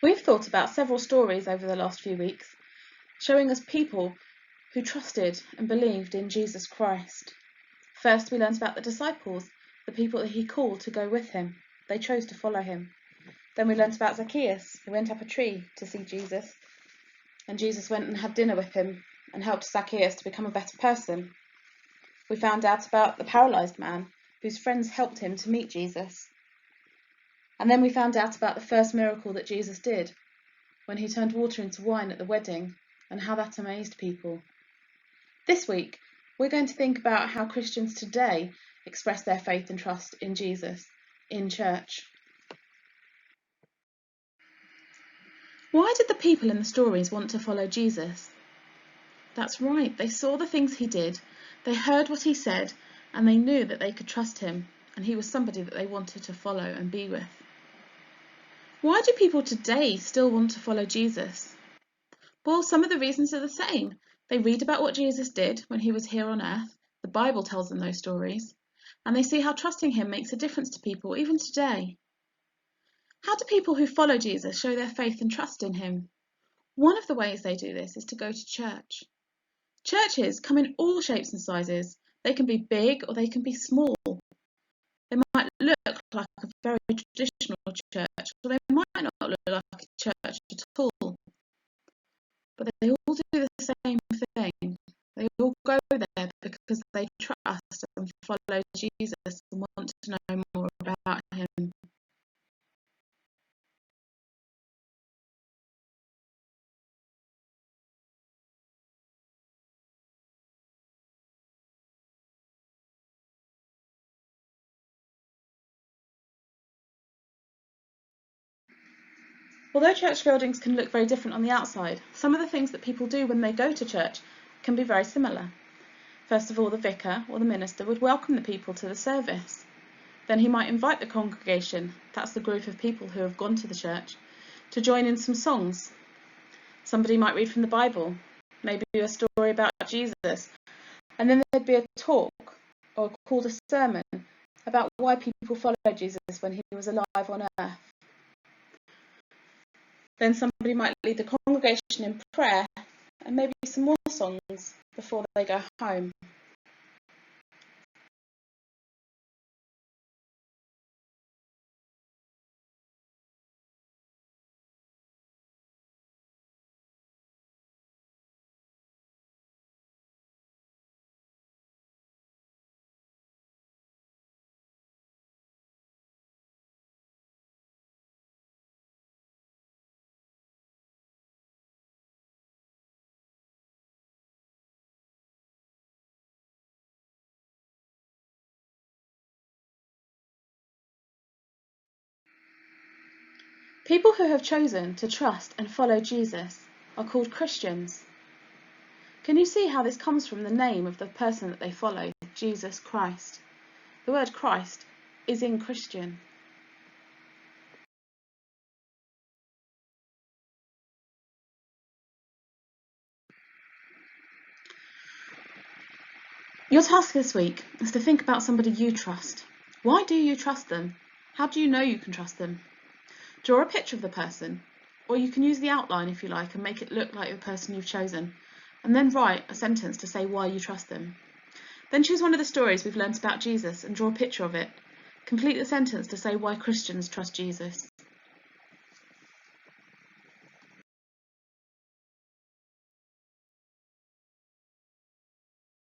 We've thought about several stories over the last few weeks, showing us people who trusted and believed in Jesus Christ. First, we learned about the disciples, the people that he called to go with him. They chose to follow him. Then we learned about Zacchaeus, who went up a tree to see Jesus, and Jesus went and had dinner with him and helped Zacchaeus to become a better person. We found out about the paralysed man, whose friends helped him to meet Jesus. And then we found out about the first miracle that Jesus did, when he turned water into wine at the wedding, and how that amazed people. This week, we're going to think about how Christians today express their faith and trust in Jesus in church. Why did the people in the stories want to follow Jesus? That's right, they saw the things he did, they heard what he said, and they knew that they could trust him, and he was somebody that they wanted to follow and be with. Why do people today still want to follow Jesus? Well, some of the reasons are the same. They read about what Jesus did when he was here on earth. The Bible tells them those stories. And they see how trusting him makes a difference to people, even today. How do people who follow Jesus show their faith and trust in him? One of the ways they do this is to go to church. Churches come in all shapes and sizes. They can be big or they can be small. They might look like a very traditional church, or they might not look like a church at all. But they all do the same thing. They all go there because they trust and follow Jesus and want to know more about him. Although church buildings can look very different on the outside, some of the things that people do when they go to church can be very similar. First of all, the vicar or the minister would welcome the people to the service. Then he might invite the congregation, that's the group of people who have gone to the church, to join in some songs. Somebody might read from the Bible, maybe a story about Jesus, and then there'd be a talk or called a sermon about why people followed Jesus when he was alive on earth. Then somebody might lead the congregation in prayer and maybe some more songs before they go home. People who have chosen to trust and follow Jesus are called Christians. Can you see how this comes from the name of the person that they follow, Jesus Christ? The word Christ is in Christian. Your task this week is to think about somebody you trust. Why do you trust them? How do you know you can trust them? Draw a picture of the person, or you can use the outline if you like and make it look like the person you've chosen, and then write a sentence to say why you trust them. Then choose one of the stories we've learnt about Jesus and draw a picture of it. Complete the sentence to say why Christians trust Jesus.